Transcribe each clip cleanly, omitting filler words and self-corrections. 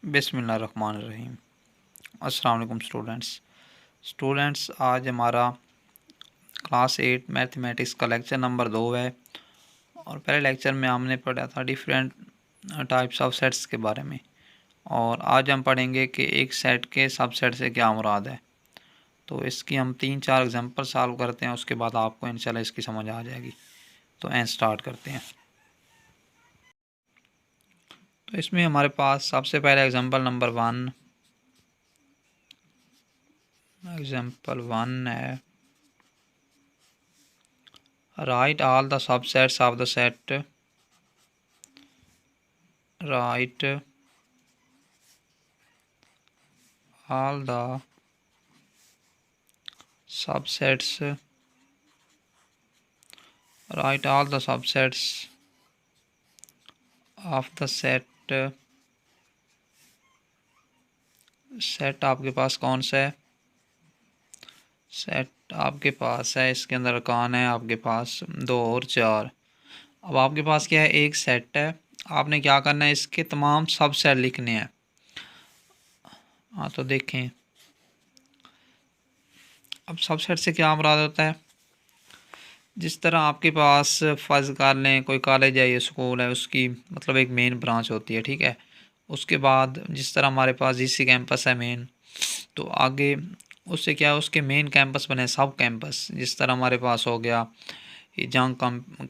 बिस्मिल्लाहिर्रहमानिर्रहीम। अस्सलाम वालेकुम स्टूडेंट्स, आज हमारा क्लास 8 मैथमेटिक्स का लेक्चर नंबर 2 है। और पहले लेक्चर में हमने पढ़ा था डिफरेंट टाइप्स ऑफ सेट्स के बारे में, और आज हम पढ़ेंगे कि एक सेट के सबसेट से क्या मुराद है। तो इसकी हम 3-4 एग्जांपल सॉल्व करते हैं, उसके बाद आपको इंशाल्लाह इसकी समझ आ जाएगी। तो स्टार्ट करते हैं। तो इसमें हमारे पास सबसे पहले एग्जांपल वन है, write all the subsets of the set, write all the subsets, write all the subsets of the set। Set आपके पास कौन सा है? सेट आपके पास है, इसके अंदर अरकान है आपके पास 2 और 4। अब आपके पास क्या है, एक सेट है, आपने क्या करना है, इसके तमाम सबसेट लिखने हैं। हाँ, तो देखें अब सबसेट से क्या मुराद होता है। जिस तरह आपके पास फ़र्ज़ कर लें कोई कॉलेज है या स्कूल है, उसकी मतलब एक मेन ब्रांच होती है, ठीक है। उसके बाद जिस तरह हमारे पास जीसी कैंपस है मेन, तो आगे उससे क्या है, उसके मेन कैंपस बने सब कैंपस। जिस तरह हमारे पास हो गया ये जंग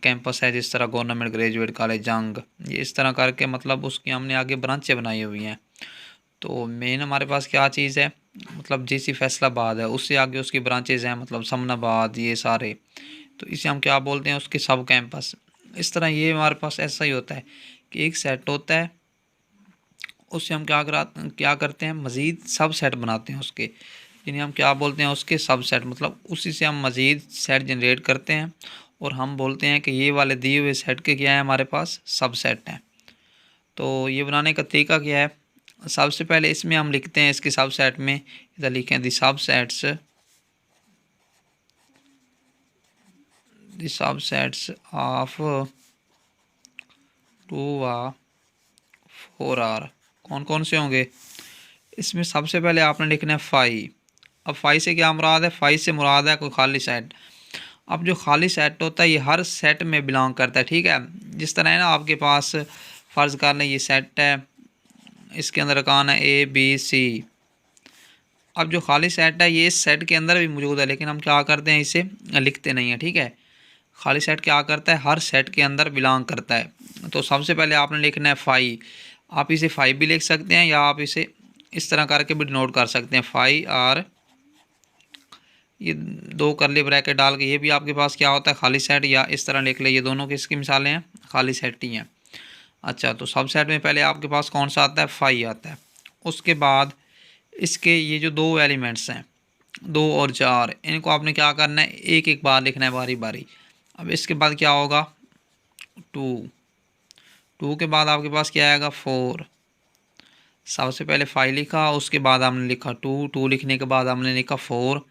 कैंपस है, जिस तरह गवर्नमेंट ग्रेजुएट कॉलेज जंग, ये इस तरह करके मतलब उसकी हमने आगे ब्रांचें बनाई हुई हैं। तो मेन हमारे पास क्या चीज़ है, मतलब जीसी फैसलाबाद है, उससे आगे उसकी ब्रांचेज़ हैं, मतलब समनाबाद, ये सारे। तो इसे हम क्या बोलते हैं, उसके सब कैंपस। इस तरह ये हमारे पास ऐसा ही होता है कि एक सेट होता है, उससे हम क्या करते हैं, मज़ीद सब सेट बनाते हैं उसके, यानी हम क्या बोलते हैं, उसके सब सेट, मतलब उसी से हम मज़ीद सेट जनरेट करते हैं और हम बोलते हैं कि ये वाले दिए हुए सेट के क्या है, हमारे पास सब सेट हैं। तो ये बनाने का तरीका क्या है, सबसे पहले इसमें हम लिखते हैं, इसके सब सेट में इधर लिखें दी सबसेट्स ऑफ 2 व 4 कौन कौन से होंगे। इसमें सबसे पहले आपने लिखना है 5। अब 5 से क्या मुराद है, 5 से मुराद है कोई खाली सेट। अब जो खाली सेट होता है ये हर सेट में बिलोंग करता है, ठीक है। जिस तरह है ना, आपके पास फ़र्ज़ कर लें ये सेट है, इसके अंदर अरकान है A B C। अब जो खाली सेट है ये इस सेट के अंदर भी मौजूद है, लेकिन हम क्या करते हैं, इसे लिखते नहीं हैं, ठीक है। खाली सेट क्या करता है, हर सेट के अंदर बिलोंग करता है। तो सबसे पहले आपने लिखना है 5। आप इसे 5 भी लिख सकते हैं, या आप इसे इस तरह करके भी डिनोट कर सकते हैं 5 और ये 2 करली ब्रैकेट डाल के, ये भी आपके पास क्या होता है, खाली सेट। या इस तरह लिख ले, ये दोनों किसकी मिसालें हैं, खाली सेट ही हैं। अच्छा, तो सब सेट में पहले आपके पास कौन सा आता है, 5 आता है। उसके बाद इसके ये जो 2 एलिमेंट्स हैं 2 और 4, इनको आपने क्या करना है, एक एक बार लिखना है बारी बारी। अब इसके बाद क्या होगा, 2 के बाद आपके पास क्या आएगा, 4। सबसे पहले 5 लिखा, उसके बाद हमने लिखा 2 लिखने के बाद हमने लिखा 4।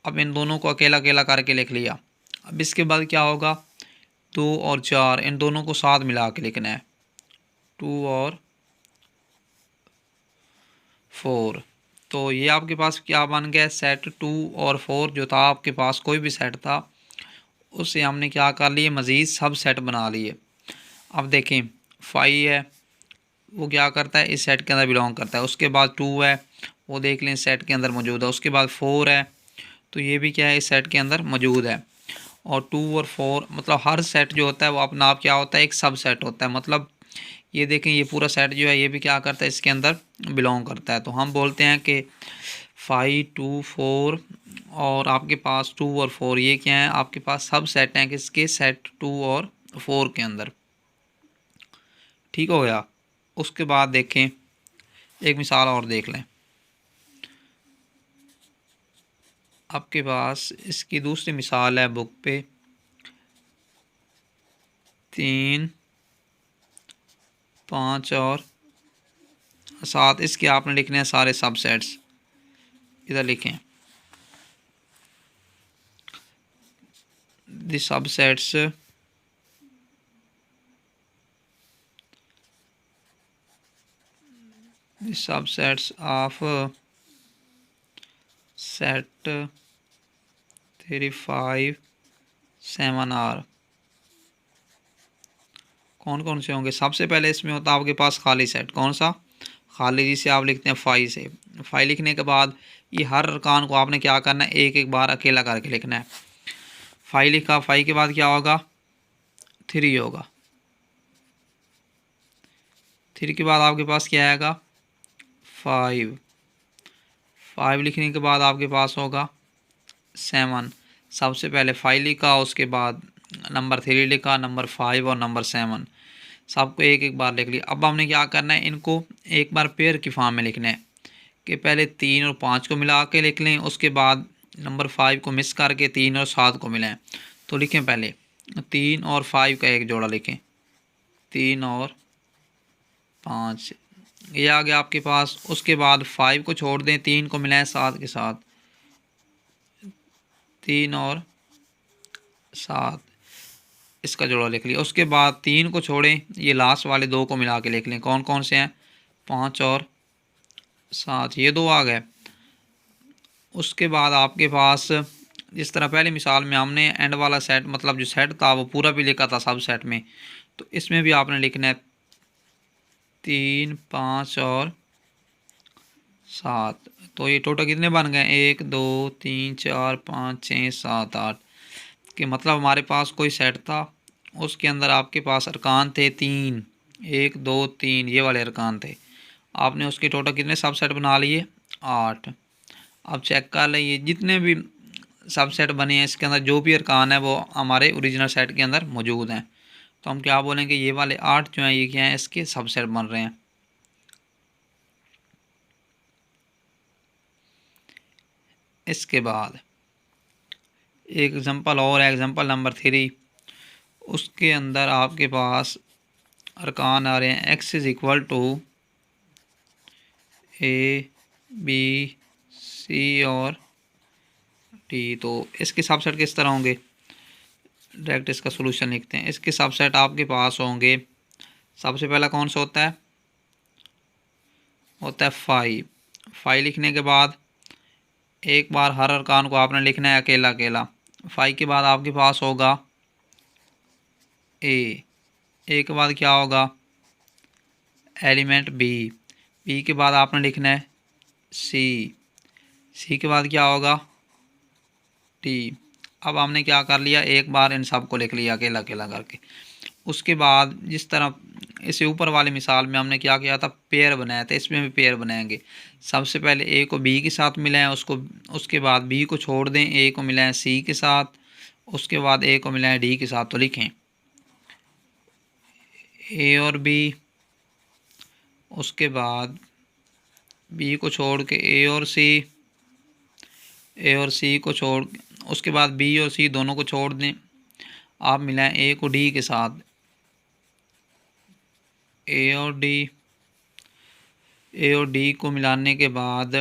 अब इन दोनों को अकेला अकेला करके लिख लिया। अब इसके बाद क्या होगा, 2 और 4, इन दोनों को साथ मिला के लिखना है, 2 और 4। तो ये आपके पास क्या बन गया, सेट 2 और 4 जो था आपके पास, कोई भी सेट था उससे हमने क्या कर लिए, मज़ीद सब सेट बना लिए। अब देखें 5 है, वो क्या करता है, इस सेट के अंदर बिलोंग करता है। उसके बाद 2 है, वो देख लें सेट के अंदर मौजूद है। उसके बाद 4 है, तो ये भी क्या है, इस सेट के अंदर मौजूद है। और 2 और 4 मतलब हर सेट जो होता है वो अपना आप क्या होता है, एक सब सेट होता है। मतलब ये देखें, ये पूरा सेट जो है ये भी क्या करता है, इसके अंदर बिलोंग करता है। तो हम बोलते हैं कि 5 2 4 और आपके पास 2 और 4 ये क्या है, आपके पास सब सेट हैं किसके, सेट 2 और 4 के अंदर। ठीक हो गया। उसके बाद देखें एक मिसाल और देख लें। आपके पास इसकी दूसरी मिसाल है बुक पे, 3 5 और 7। इसके आपने लिखने हैं सारे सबसेट्स, इधर लिखें the subsets subsets of set 3, 5, 7 are कौन कौन से होंगे? सबसे पहले इसमें होता है आपके पास खाली सेट। कौन सा खाली? जिसे आप लिखते हैं फाइव से। फाइव लिखने के बाद ये हर अरकान को आपने क्या करना है, एक एक बार अकेला करके लिखना है। फाइव लिखा, फाइव के बाद क्या होगा? 3 होगा। 3 के बाद आपके पास क्या आएगा? 5। 5 लिखने के बाद आपके पास होगा 7। सबसे पहले 5 लिखा, उसके बाद नंबर 3 लिखा, नंबर 5 और नंबर 7 सबको एक एक बार लिख लिया। अब हमने क्या करना है, इनको एक बार पेयर की फॉर्म में लिखना है कि पहले 3 और 5 को मिला के लिख लें, उसके बाद नंबर 5 को मिस करके 3 और 7 को मिलाएं। तो लिखें पहले 3 और 5 का एक जोड़ा लिखें, 3 और 5 ये आ गया आपके पास। उसके बाद 5 को छोड़ दें, 3 को मिलाएं 7 के साथ, 3 और 7 इसका जोड़ा लिख लिया। उसके बाद 3 को छोड़ें, ये लास्ट वाले 2 को मिला के लिख लें। कौन कौन से हैं? 5 और 7 ये 2 आ गए। उसके बाद आपके पास जिस तरह पहले मिसाल में हमने एंड वाला सेट मतलब जो सेट था वो पूरा भी लिखा था सब सेट में, तो इसमें भी आपने लिखना है 3, 5 और 7। तो ये टोटल कितने बन गए? 1, 2, 3, 4, 5, 6, 7, 8 कि मतलब हमारे पास कोई सेट था, उसके अंदर आपके पास अरकान थे 3, 1, 2, 3 ये वाले अरकान थे। आपने उसके टोटल कितने सब सेट बना लिए? 8। अब चेक कर लें जितने भी सब सेट बने हैं इसके अंदर जो भी अरकान है वो हमारे ओरिजिनल सेट के अंदर मौजूद हैं। तो हम क्या बोलेंगे, ये वाले 8 जो हैं ये क्या हैं? इसके सब सेट बन रहे हैं। इसके बाद एक एग्जांपल और है, एग्जांपल नंबर 3। उसके अंदर आपके पास अरकान आ रहे हैं x is equal to A, B, C और D। तो इसके सबसेट किस तरह होंगे? डायरेक्ट इसका सलूशन लिखते हैं। इसके सबसेट आपके पास होंगे, सबसे पहला कौन सा होता है? 5। 5 लिखने के बाद एक बार हर अरकान को आपने लिखना है अकेला अकेला। 5 के बाद आपके पास होगा ए के बाद क्या होगा? एलिमेंट बी के बाद आपने लिखना है सी के बाद क्या होगा? टी। अब हमने क्या कर लिया, एक बार इन सब को लिख लिया अकेला अकेला करके। उसके बाद जिस तरह इसे ऊपर वाली मिसाल में हमने क्या किया था, पेयर बनाया था, इसमें भी पेयर बनाएंगे। सबसे पहले ए को बी के साथ मिलाएं, उसके बाद बी को छोड़ दें, ए को मिलाएं सी के साथ, उसके बाद ए को मिलाएं डी के साथ। तो लिखें ए और बी, उसके बाद बी को छोड़ के ए और सी को छोड़, उसके बाद बी और सी दोनों को छोड़ दें, आप मिलाएं ए को डी के साथ, ए और डी को मिलाने के बाद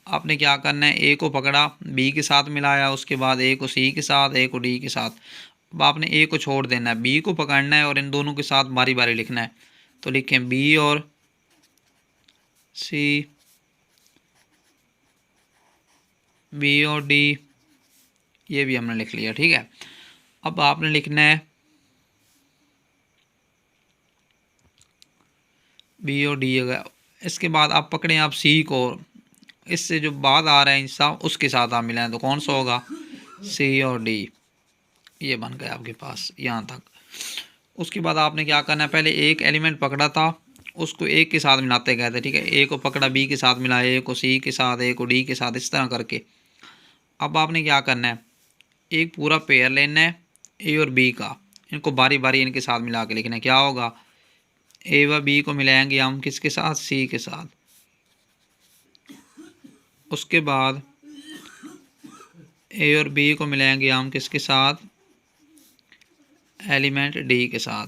आपने क्या करना है, ए को पकड़ा, बी के साथ मिलाया, उसके बाद ए को सी के साथ, ए को डी के साथ। अब आपने ए को छोड़ देना है, बी को पकड़ना है और इन दोनों के साथ बारी बारी लिखना है। तो लिखें बी और सी, बी और डी, ये भी हमने लिख लिया। ठीक है, अब आपने लिखना है बी और डी हो गया। इसके बाद आप पकड़ें आप सी को, इससे जो बाद आ रहा है इंसान उसके साथ आप मिलाएं, तो कौन सा होगा? सी और डी। ये बन गया आपके पास यहाँ तक। उसके बाद आपने क्या करना है, पहले एक एलिमेंट पकड़ा था उसको एक के साथ मिलाते गए थे। ठीक है, ए को पकड़ा बी के साथ मिलाया, ए को सी के साथ, ए को डी के साथ, इस तरह करके। अब आपने क्या करना है, एक पूरा पेयर लेना है ए और बी का, इनको बारी बारी इनके साथ मिला के लिखना है। क्या होगा, ए व बी को मिलाएंगे हम किसके साथ? सी के साथ। उसके बाद ए और बी को मिलाएंगे हम किसके साथ? एलिमेंट डी के साथ।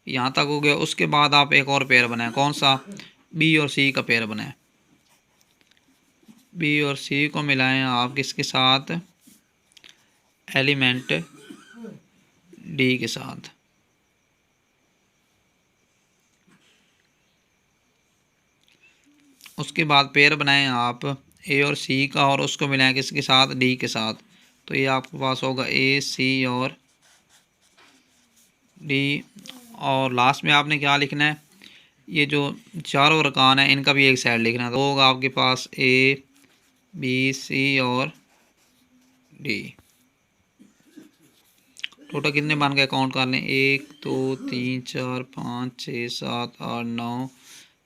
यहाँ तक हो गया। उसके बाद आप एक और पेयर बनाएं, कौन सा? बी और सी का पेयर बनाएं। बी और सी को मिलाएं आप किसके साथ? एलिमेंट डी के साथ। उसके बाद पेयर बनाएं आप ए और सी का और उसको मिलाएं किसके साथ, डी के साथ। तो ये आपके पास होगा ए, सी और डी। और लास्ट में आपने क्या लिखना है, ये जो चारों अरकान है इनका भी एक साइड लिखना है। तो होगा आपके पास ए, बी, सी और डी। टोटल कितने बन गए काउंट कर लें, 1 2 3 4 5 6 7 8 9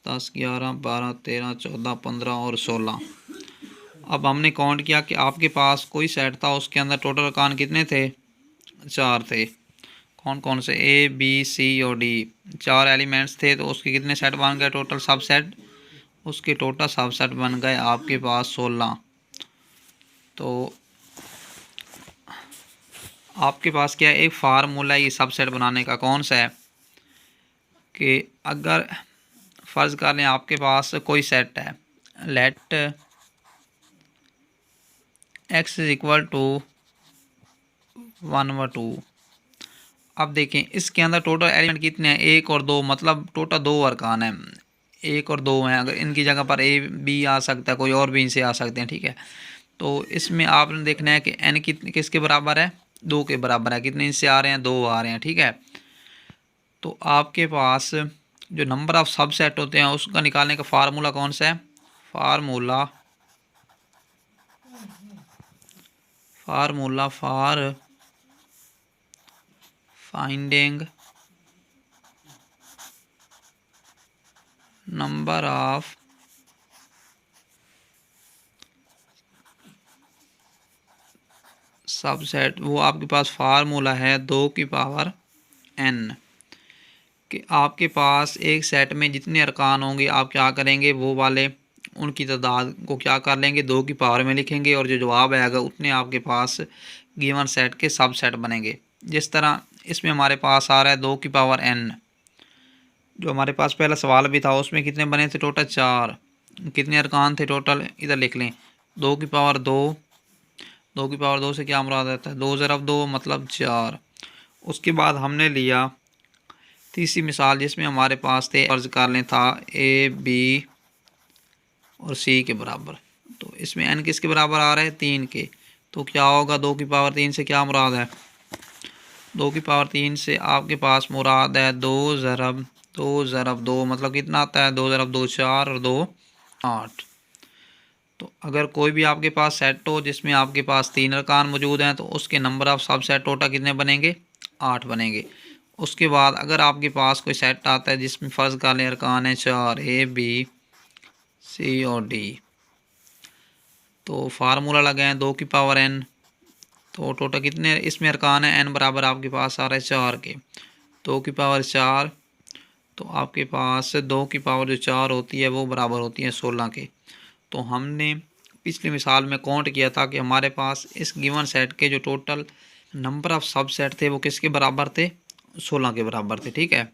10 11 12 13 14 15 और 16। अब हमने काउंट किया कि आपके पास कोई सेट था उसके अंदर टोटल अरकान कितने थे, 4 थे। कौन कौन से, ए, बी, सी और डी, 4 एलिमेंट्स थे। तो उसके कितने सेट बन गए टोटल सब सेट, उसके टोटल सब सेट बन गए आपके पास 16। तो आपके पास क्या है, एक फार्मूला ये सब सेट बनाने का, कौन सा है कि अगर फ़र्ज़ कर लें आपके पास कोई सेट है, let x is equal to 1 व 2। अब देखें इसके अंदर टोटल एलिमेंट कितने हैं, 1 और 2, मतलब टोटल 2 अरकान हैं, 1 और 2 हैं। अगर इनकी जगह पर ए, बी आ सकता है, कोई और भी इनसे आ सकते हैं, ठीक है। तो इसमें आपने देखना है कि एन किसके बराबर है, 2 के बराबर है। कितने इनसे आ रहे हैं, 2 आ रहे हैं, ठीक है। तो आपके पास जो नंबर ऑफ सब सेट होते हैं उसका निकालने का फार्मूला कौन सा है, formula for finding number of subset, वो आपके पास फार्मूला है 2 की पावर n। कि आपके पास एक सेट में जितने अरकान होंगे आप क्या करेंगे, वो वाले उनकी तादाद को क्या कर लेंगे, 2 की पावर में लिखेंगे और जो जवाब आएगा उतने आपके पास गिवन सेट के सब सेट बनेंगे। जिस तरह इसमें हमारे पास आ रहा है 2 की पावर n। जो हमारे पास पहला सवाल भी था उसमें कितने बने थे, टोटल 4। कितने अरकान थे टोटल, इधर लिख लें, 2 की पावर 2। 2 की पावर 2 से क्या मुराद आता है, 2 ज़रब 2 मतलब 4। उसके बाद हमने लिया तीसरी मिसाल जिसमें हमारे पास थे, फर्ज कर लें था ए, बी और सी के बराबर। तो इसमें n किसके बराबर आ रहा है, 3 के। तो क्या होगा, 2 की पावर 3 से क्या मुराद है, 2 की पावर 3 से आपके पास मुराद है 2 ज़रब 2 मतलब कितना आता है, 2 ज़रब 2 4 और 2 8। तो अगर कोई भी आपके पास सेट हो जिसमें आपके पास 3 अरकान मौजूद हैं तो उसके नंबर ऑफ सब सेट टोटल कितने बनेंगे, 8 बनेंगे। उसके बाद अगर आपके पास कोई सेट आता है जिसमें फ़र्ज़ कर लें अरकान है 4, ए, बी, सी और डी। तो फार्मूला लगाएं 2 की पावर n। तो टोटल कितने इसमें अरकान है, n बराबर आपके पास आ रहा है 4 के। 2 की पावर 4, तो आपके पास 2 की पावर जो 4 होती है वो बराबर होती है 16 के। तो हमने पिछली मिसाल में काउंट किया था कि हमारे पास इस गिवन सेट के जो टोटल नंबर ऑफ सब सेट थे वो किसके बराबर थे, 16 के बराबर थे, ठीक है।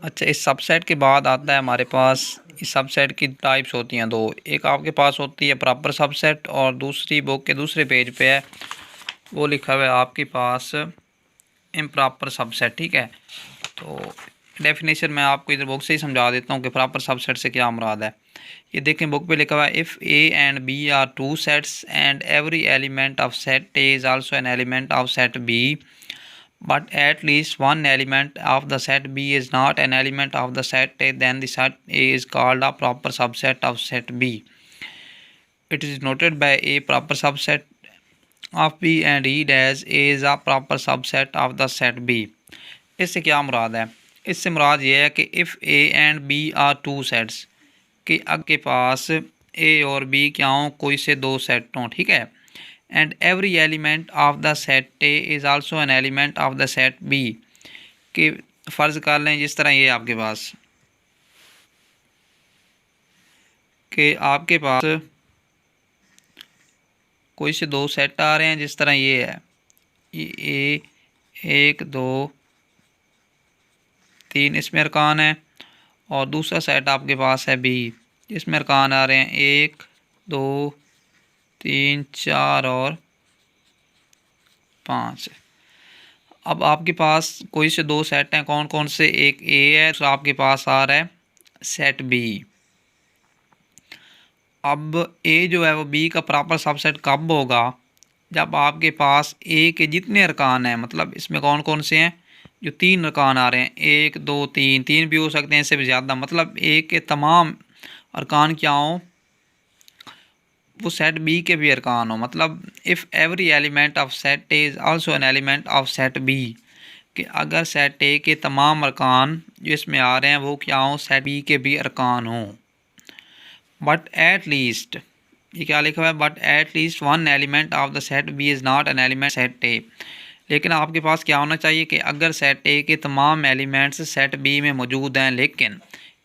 अच्छा, इस सबसेट के बाद आता है हमारे पास, इस सबसेट की टाइप्स होती हैं 2। एक आपके पास होती है प्रॉपर सबसेट और दूसरी बुक के दूसरे पेज पे है वो लिखा हुआ है आपके पास इम्प्रॉपर सबसेट, ठीक है। तो डेफिनेशन मैं आपको इधर बुक से ही समझा देता हूँ कि प्रॉपर सबसेट से क्या मुराद है। ये देखें बुक पे लिखा हुआ है, if A and B are 2 sets and every element of set A is also an element of set B, but at least one element of the set B is not an element of the set A, then the set A is called a proper subset of set B. It is noted by a proper subset of B and read as A is a proper subset of the set B. इससे क्या मुराद है, इससे मुराद ये है कि if A and B are two sets, कि आपके पास A और B क्या हों, कोई से 2 सेट हों, ठीक है। and every element of the set A is also an element of the set B। कि फ़र्ज़ कर लें जिस तरह ये आपके पास कि आपके पास कोई से 2 सेट आ रहे हैं, जिस तरह ये है, ये ए 1 2 3 इसमें अरकान है और दूसरा सेट आपके पास है बी जिसमें अरकान आ रहे हैं 1 2 3 4 और 5। अब आपके पास कोई से दो सेट हैं, कौन कौन से, एक ए है, तो आपके पास आ रहा है सेट बी। अब ए जो है वो बी का प्रॉपर सबसेट कब होगा, जब आपके पास ए के जितने अरकान हैं, मतलब इसमें कौन कौन से हैं, जो तीन अरकान आ रहे हैं, एक दो तीन, तीन भी हो सकते हैं, इससे भी ज़्यादा, मतलब ए के तमाम अरकान क्या हों, वो सेट बी के भी अरकान हो। मतलब if every element of set A is also an element of set B, कि अगर सेट ए के तमाम अरकान जो इसमें आ रहे हैं वो क्या हों, सेट बी के भी अरकान हों। बट एट लीस्ट, ये क्या लिखा हुआ है, but at least one element of the set B is not an element set A. लेकिन आपके पास क्या होना चाहिए कि अगर सेट ए के तमाम एलिमेंट्स सेट बी में मौजूद हैं, लेकिन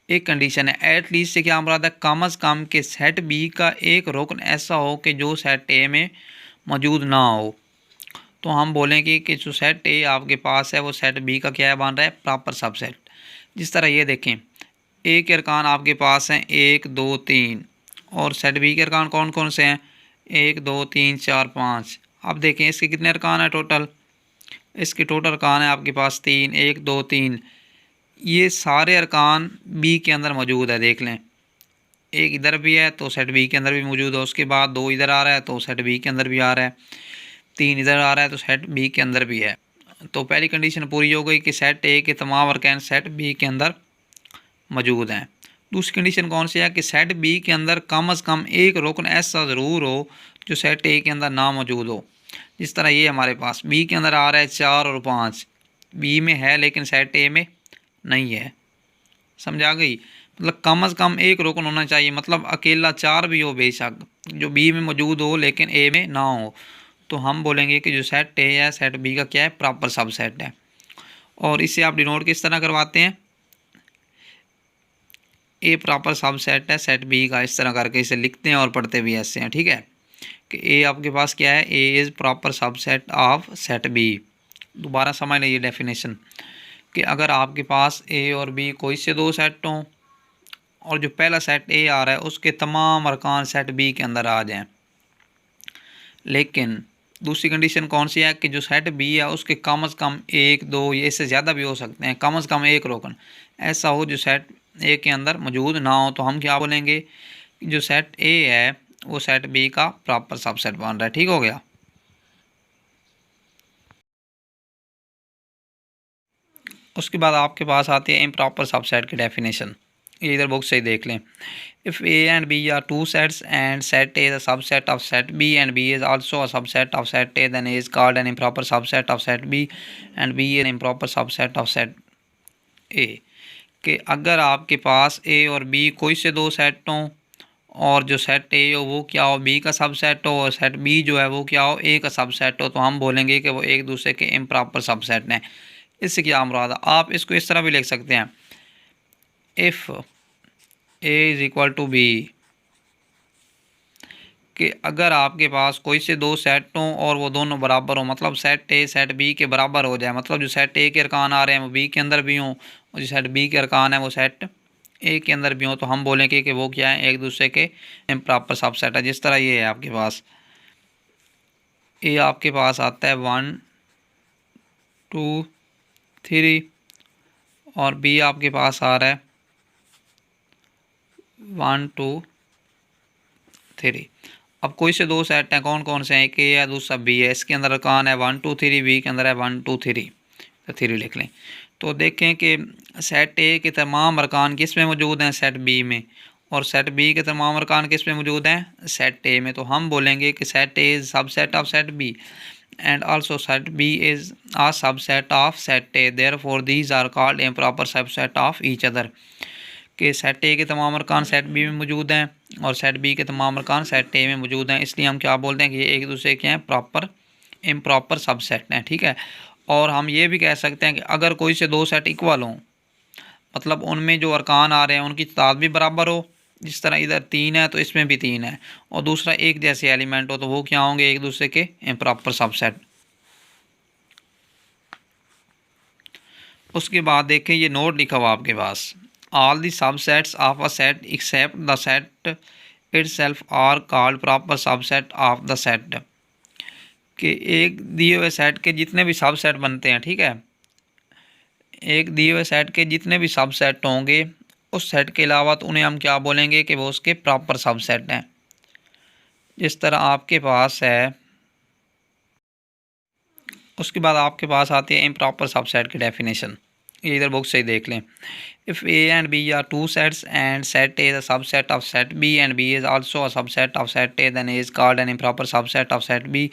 एक कंडीशन है, एट लीस्ट से क्या मुराद है, कम अज़ कम के सेट बी का एक रुकन ऐसा हो कि जो सेट ए में मौजूद ना हो। तो हम बोलेंगे कि जो सेट ए आपके पास है वो सेट बी का क्या है, बन रहा है प्रॉपर सबसेट। जिस तरह ये देखें, ए के अरकान आपके पास हैं एक दो तीन, और सेट बी के अरकान कौन कौन से हैं, एक दो तीन चार पाँच। अब देखें इसके कितने अरकान हैं टोटल, इसके टोटल अरकान है आपके पास तीन, एक दो तीन, ये सारे अरकान बी के अंदर मौजूद है। देख लें, एक इधर भी है तो सेट बी के अंदर भी मौजूद है, उसके बाद दो इधर आ रहा है तो सेट बी के अंदर भी आ रहा है, तीन इधर आ रहा है तो सेट बी के अंदर भी है। तो पहली कंडीशन पूरी हो गई कि सेट ए के तमाम अरकान सेट बी के अंदर मौजूद हैं। दूसरी कंडीशन कौन सी है कि सेट बी के अंदर कम अज़ कम एक रुकन ऐसा ज़रूर हो जो सेट ए के अंदर ना मौजूद हो। जिस तरह ये हमारे पास बी के अंदर आ रहा है चार और पाँच, बी में है लेकिन सेट ए में नहीं है। समझा गई, मतलब कम अज़ कम एक रुकन होना चाहिए, मतलब अकेला चार भी हो बेशक, जो बी में मौजूद हो लेकिन ए में ना हो, तो हम बोलेंगे कि जो सेट ए है सेट बी का क्या है, प्रॉपर सबसेट है। और इसे आप डिनोट किस तरह करवाते हैं, ए प्रॉपर सबसेट है सेट बी का, इस तरह करके इसे लिखते हैं और पढ़ते भी ऐसे हैं। ठीक है, कि ए आपके पास क्या है, A is proper subset of set B. दोबारा समझ लीजिए डेफिनेशन, कि अगर आपके पास ए और बी कोई से दो सेट हों, और जो पहला सेट ए आ रहा है उसके तमाम अरकान सेट बी के अंदर आ जाएं, लेकिन दूसरी कंडीशन कौन सी है कि जो सेट बी है उसके कम अज़ कम एक दो या इससे ज़्यादा भी हो सकते हैं, कम अज़ कम एक रोकन ऐसा हो जो सेट ए के अंदर मौजूद ना हो, तो हम क्या बोलेंगे, जो सेट ए है वो सेट बी का प्रॉपर सबसेट बन रहा है। ठीक हो गया। उसके बाद आपके पास आती है इम्प्रॉपर सबसेट की डेफिनेशन, ये इधर बुक से ही देख लें। If A and B are two sets and set A is a subset of set B and B is also a subset of set A, then A is called an improper subset of set B and B is improper subset of set A. कि अगर आपके पास ए और B कोई से दो set हों, और जो सेट ए हो वो क्या हो, बी का सबसेट हो, और सेट बी जो है वो क्या हो, ए का सबसेट हो, तो हम बोलेंगे कि वो एक दूसरे के इम्प्रॉपर सबसेट हैं। इससे क्या मुराद है, आप इसको इस तरह भी लिख सकते हैं, if A is equal to B, कि अगर आपके पास कोई से दो सेट हों और वो दोनों बराबर हों, मतलब सेट ए सेट बी के बराबर हो जाए, मतलब जो सेट ए के अरकान आ रहे हैं वो बी के अंदर भी हों, और जो सेट बी के अरकान है वो सेट ए के अंदर भी हों, तो हम बोलेंगे कि वो क्या है, एक दूसरे के इम्प्रॉपर सबसेट है। जिस तरह ये है आपके पास, ए आपके पास आता है 1 2 3, और बी आपके पास आ रहा है 1 2 3। अब कोई से दो सेट हैं, कौन कौन से हैं, एक ए है दूसरा बी है, इसके अंदर अरकान है 1 2 3, बी के अंदर है 1 2 3, तो 3 लिख लें। तो देखें कि सेट ए के तमाम अरकान किस में मौजूद हैं, सेट बी में, और सेट बी के तमाम अरकान किस में मौजूद हैं, सेट ए में। तो हम बोलेंगे कि set A is subset of set B and also set B is a subset of set A, therefore these are called improper subset of each other। कि सेट ए के तमाम अरकान सेट बी में मौजूद हैं और सेट बी के तमाम अरकान सेट ए में मौजूद हैं, इसलिए हम क्या बोलते हैं कि ये एक दूसरे के हैं प्रॉपर इम्प्रॉपर सबसेट हैं। ठीक है, और हम ये भी कह सकते हैं कि अगर कोई से दो सेट इक्वल हों, मतलब उनमें जो अरकान आ रहे हैं उनकी तादाद भी बराबर हो, जिस तरह इधर 3 है तो इसमें भी 3 है, और दूसरा एक जैसे एलिमेंट हो, तो वो क्या होंगे, एक दूसरे के इम्प्रॉपर सबसेट। उसके बाद देखें ये नोट लिखा हुआ आपके पास, all the subsets of a set except the set itself are called proper subset of the set. कि एक दिए हुए सेट के जितने भी सबसेट बनते हैं, ठीक है, एक दिए हुए सेट के जितने भी सबसेट होंगे उस सेट के अलावा तो उन्हें हम क्या बोलेंगे कि वो उसके प्रॉपर सबसेट हैं। जिस तरह आपके पास है, उसके बाद आपके पास आती है इम्प्रॉपर सबसेट की डेफिनेशन। ये इधर बुक से ही देख लें। If A and B are two sets and set A is a subset of set B and B is also a subset of set A, then A is called an improper subset of set B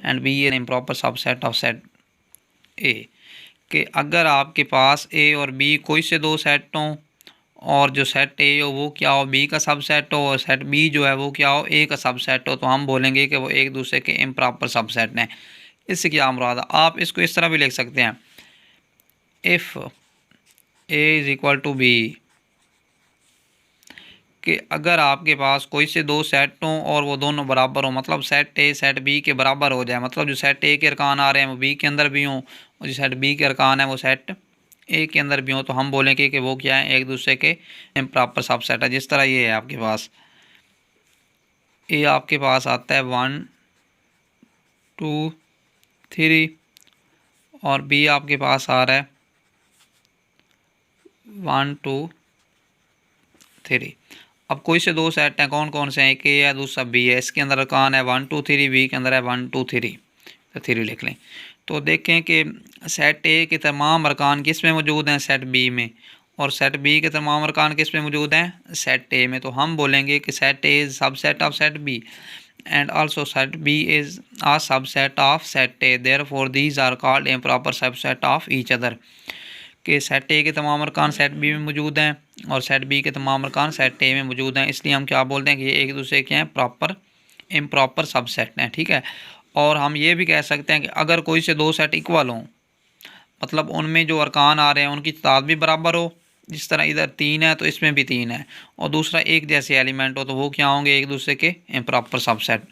and B an improper subset of set A. कि अगर आपके पास ए और B कोई से दो set हों और जो सेट ए हो वो क्या हो, बी का सबसेट हो, और सेट बी जो है वो क्या हो, ए का सबसेट हो, तो हम बोलेंगे कि वो एक दूसरे के इम्प्रॉपर सबसेट हैं। इससे क्या मुराद है, आप इसको इस तरह भी लिख सकते हैं, if A is equal to B, कि अगर आपके पास कोई से दो सेट हों और वो दोनों बराबर हों, मतलब सेट ए सेट बी के बराबर हो जाए, मतलब जो सेट ए के अरकान आ रहे हैं वो बी के अंदर भी हों और जो सेट बी के अरकान है वो सेट ए के अंदर भी हों, तो हम बोलेंगे कि वो क्या है, एक दूसरे के इम्प्रॉपर सबसेट है। जिस तरह ये है आपके पास, ए आपके पास आता है 1 2 3 और बी आपके पास आ रहा है 1 2 3। अब कोई से दो सेट हैं, कौन कौन से हैं, एक ए है दूसरा बी है, इसके अंदर अरकान है 1 2 3, बी के अंदर है 1 2 3, तो 3 लिख लें। तो देखें कि सेट ए के तमाम अरकान किस में मौजूद हैं, सेट बी में, और सेट बी के तमाम अरकान किस में मौजूद हैं, सेट ए में। तो हम बोलेंगे कि set A is subset of set B and also set B is a subset of set A, therefore these are called improper subset of each other। कि सेट ए के तमाम अरकान सेट बी में मौजूद हैं और सेट बी के तमाम अरकान सेट ए में मौजूद हैं, इसलिए हम क्या बोलते हैं कि ये एक दूसरे के हैं प्रॉपर इम्प्रॉपर सबसेट हैं, ठीक है। और हम ये भी कह सकते हैं कि अगर कोई से दो सेट इक्वल हों, मतलब उनमें जो अरकान आ रहे हैं उनकी तादाद भी बराबर हो, जिस तरह इधर 3 है तो इसमें भी 3 है, और दूसरा एक जैसे एलिमेंट हो, तो वो क्या होंगे, एक दूसरे के इम्प्रॉपर सबसेट।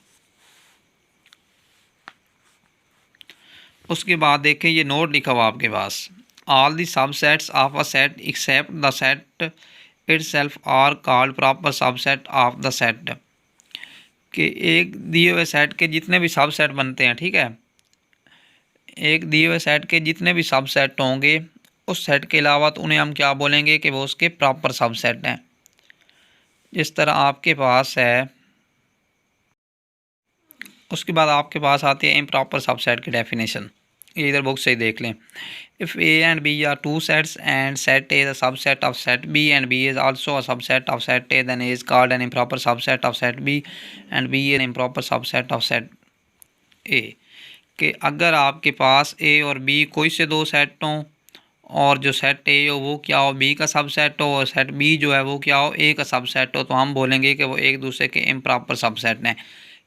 उसके बाद देखें ये नोट लिखा हुआ आपके पास, all the subsets of a set except the set itself are called proper subset of the set. कि एक दिए हुए सेट के जितने भी सबसेट बनते हैं, ठीक है, एक दिए हुए सेट के जितने भी सबसेट होंगे उस सेट के अलावा तो उन्हें हम क्या बोलेंगे कि वो उसके प्रॉपर सबसेट हैं। जिस तरह आपके पास है, उसके बाद आपके पास आती है इम्प्रॉपर सबसेट की डेफिनेशन। ये इधर बुक से ही देख लें। If A and B are two sets and set A is a subset of set B and B is also a subset of set A, then A is called an improper subset of set B and B an improper subset of set A. कि अगर आपके पास ए और B कोई से दो set हों और जो सेट ए हो वो क्या हो, बी का सबसेट हो, और सेट बी जो है वो क्या हो, ए का सबसेट हो, तो हम बोलेंगे कि वो एक दूसरे के इम्प्रॉपर सबसेट हैं।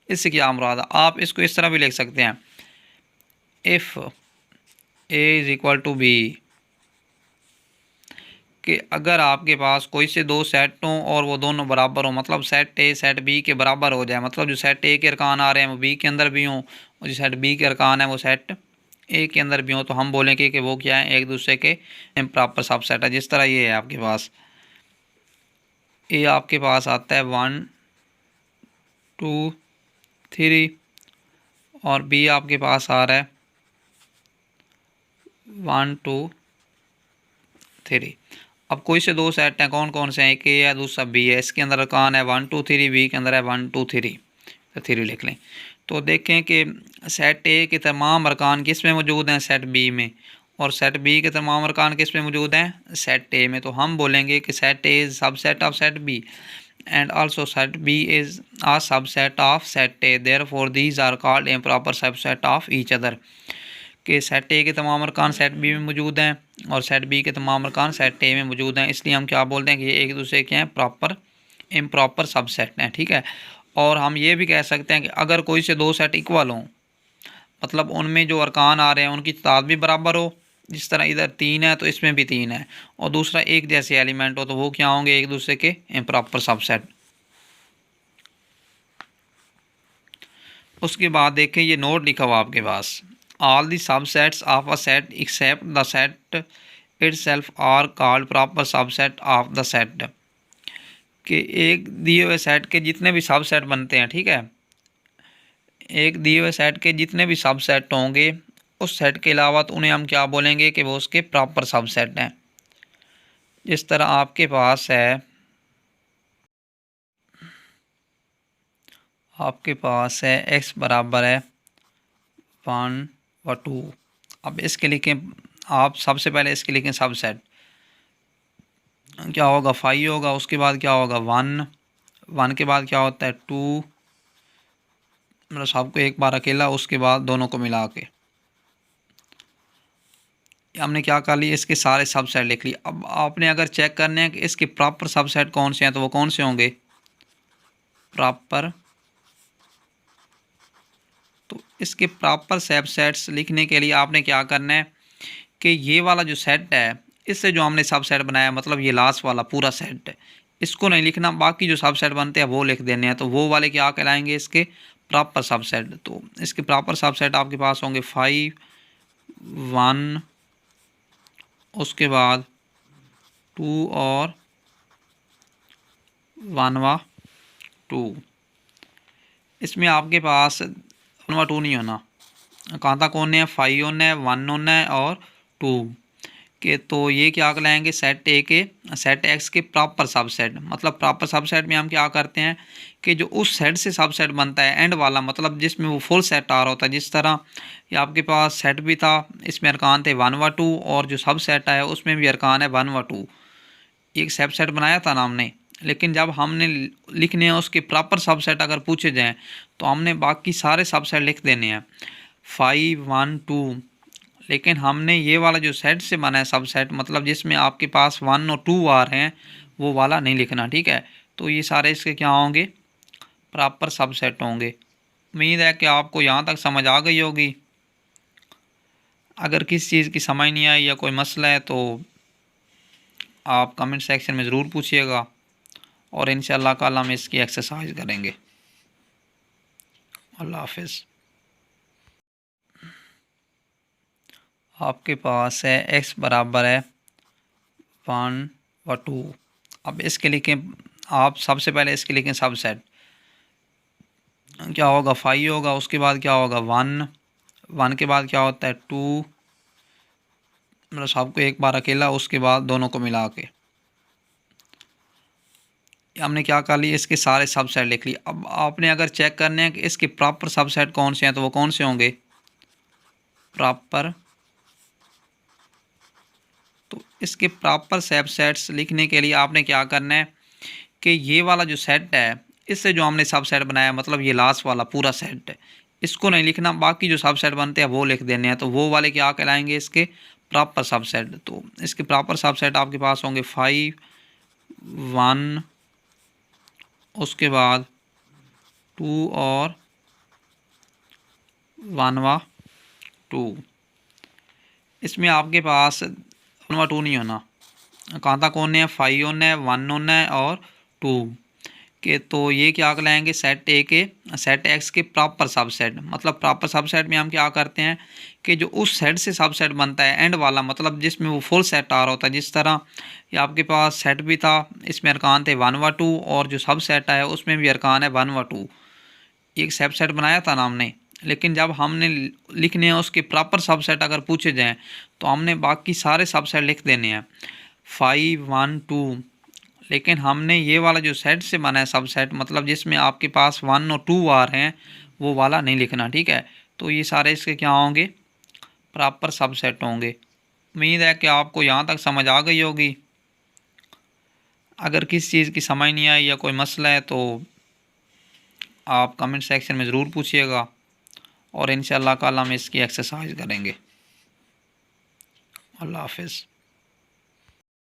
इससे क्या मुराद है, आप इसको इस तरह भी लिख सकते हैं, if A is equal to B, कि अगर आपके पास कोई से दो सेट हों और वो दोनों बराबर हों, मतलब सेट ए सेट बी के बराबर हो जाए, मतलब जो सेट ए के अरकान आ रहे हैं वो बी के अंदर भी हों और जो सेट बी के अरकान है वो सेट ए के अंदर भी हों, तो हम बोलेंगे कि वो क्या है, एक दूसरे के इम्प्रॉपर सबसेट है। जिस तरह ये है आपके पास, ए आपके पास आता है 1 2 3 और बी आपके पास आ रहा है 1 2 3। अब कोई से दो सेट हैं, कौन कौन से हैं, एक ए है दूसरा बी है, इसके अंदर अरकान है 1 2 3, बी के अंदर है 1 2 3, तो 3 लिख लें। तो देखें कि सेट ए के तमाम अरकान किस में मौजूद हैं, सेट बी में, और सेट बी के तमाम अरकान किस में मौजूद हैं, सेट ए में। तो हम बोलेंगे कि set A is subset of set B and also set B is a subset of set A, therefore these are called improper subset of each other. कि सेट ए के तमाम अरकान सेट बी में मौजूद हैं और सेट बी के तमाम अरकान सेट ए में मौजूद हैं, इसलिए हम क्या बोलते हैं कि ये एक दूसरे के हैं प्रॉपर इम्प्रॉपर सबसेट हैं, ठीक है। और हम ये भी कह सकते हैं कि अगर कोई से दो सेट इक्वल हों, मतलब उनमें जो अरकान आ रहे हैं उनकी तादाद भी बराबर हो, जिस तरह इधर 3 है तो इसमें भी 3 है, और दूसरा एक जैसे एलिमेंट हो, तो वो क्या होंगे, एक दूसरे के इम्प्रॉपर सबसेट। उसके बाद देखें ये नोट लिखा हुआ आपके पास, all the subsets of a set except the set itself are called proper subset of the set. कि एक दिए हुए सेट के जितने भी सबसेट बनते हैं, ठीक है, एक दिए हुए सेट के जितने भी सब सेट होंगे उस सेट के अलावा तो उन्हें हम क्या बोलेंगे कि वो उसके प्रॉपर सब सेट हैं। जिस तरह आपके पास है x बराबर है 1 व 2। अब इसके लिखें, आप सबसे पहले इसके लिखें सब सेट। क्या होगा 5 होगा, उसके बाद क्या होगा 1, 1 के बाद क्या होता है 2, मतलब सबको एक बार अकेला, उसके बाद दोनों को मिला के हमने क्या कर लिया, इसके सारे सबसेट लिख लिए। अब आपने अगर चेक करने हैं कि इसके प्रॉपर सबसेट कौन से हैं तो वो कौन से होंगे प्रॉपर। तो इसके प्रॉपर सबसेट्स लिखने के लिए आपने क्या करना है कि ये वाला जो सेट है इससे जो हमने सबसेट बनाया, मतलब ये लास्ट वाला पूरा सेट है, इसको नहीं लिखना, बाकी जो सबसेट बनते हैं वो लिख देने हैं। तो वो वाले क्या कहलाएंगे इसके प्रॉपर सबसेट। तो इसके प्रॉपर सबसेट आपके पास होंगे 5, 1, उसके बाद 2 और 1 व 2। इसमें आपके पास 1 व 2 नहीं होना, कहाँ तक होने हैं 5 होना है, 1 होना है और 2 के। तो ये क्या कहलाएंगे सेट ए के, सेट एक्स के प्रॉपर सबसेट। मतलब प्रॉपर सबसेट में हम क्या करते हैं कि जो उस सेट से सबसेट बनता है एंड वाला, मतलब जिसमें वो फुल सेट आ रहा होता है। जिस तरह ये आपके पास सेट भी था, इसमें अरकान थे 1 व 2 और जो सब सेट आया उसमें भी अरकान है 1 व 2। एक सबसेट बनाया था ना हमने, लेकिन जब हमने लिखने हैं उसके प्रॉपर सबसेट अगर पूछे जाएँ तो हमने बाकी सारे सबसेट लिख देने हैं 5, 1, 2। लेकिन हमने ये वाला जो सेट से बना है सबसेट, मतलब जिसमें आपके पास 1 और 2 आ रहे हैं, वो वाला नहीं लिखना, ठीक है। तो ये सारे इसके क्या होंगे प्रॉपर सबसेट होंगे। उम्मीद है कि आपको यहाँ तक समझ आ गई होगी। अगर किसी चीज़ की समझ नहीं आई या कोई मसला है तो आप कमेंट सेक्शन में ज़रूर पूछिएगा और इंशाअल्लाह कल हम इसकी एक्सरसाइज करेंगे। अल्लाह हाफिज़। आपके पास है x बराबर है 1 व 2। अब इसके लिखें, आप सबसे पहले इसके लिखें सब सेट। क्या होगा 5 होगा, उसके बाद क्या होगा 1, 1 के बाद क्या होता है 2, मतलब सबको एक बार अकेला, उसके बाद दोनों को मिला के हमने क्या कर लिया, इसके सारे सबसेट लिख लिए। अब आपने अगर चेक करने हैं कि इसके प्रॉपर सबसेट कौन से हैं तो वो कौन से होंगे प्रॉपर। तो इसके प्रॉपर सबसेट्स लिखने के लिए आपने क्या करना है कि ये वाला जो सेट है इससे जो हमने सबसेट बनाया, मतलब ये लास्ट वाला पूरा सेट है, इसको नहीं लिखना, बाकी जो सबसेट बनते हैं वो लिख देने हैं। तो वो वाले क्या कहलाएंगे इसके प्रॉपर सबसेट। तो इसके प्रॉपर सबसेट आपके पास होंगे 5, 1, उसके बाद 2 और 1 व 2। इसमें आपके पास 1 व 2 नहीं होना, कहाँ तक होने हैं 5 होना है, 1 होना है और 2 के। तो ये क्या कहलाएंगे सेट ए के, सेट एक्स के प्रॉपर सबसेट। मतलब प्रॉपर सबसेट में हम क्या करते हैं कि जो उस सेट से सबसेट बनता है एंड वाला, मतलब जिसमें वो फुल सेट आ रहा होता है। जिस तरह ये आपके पास सेट भी था, इसमें अरकान थे 1 व 2 और जो सब सेट आया उसमें भी अरकान है 1 व 2। एक सबसेट बनाया था ना हमने, लेकिन जब हमने लिखने हैं उसके प्रॉपर सबसेट अगर पूछे जाएँ तो हमने बाकी सारे सबसेट लिख देने हैं 5, 1, 2। लेकिन हमने ये वाला जो सेट से बना है सबसेट, मतलब जिसमें आपके पास 1 और 2 आ रहे हैं, वो वाला नहीं लिखना, ठीक है। तो ये सारे इसके क्या होंगे प्रॉपर सबसेट होंगे। उम्मीद है कि आपको यहाँ तक समझ आ गई होगी। अगर किसी चीज़ की समझ नहीं आई या कोई मसला है तो आप कमेंट सेक्शन में ज़रूर पूछिएगा और इंशाअल्लाह कल हम इसकी एक्सरसाइज करेंगे। अल्लाह हाफिज़।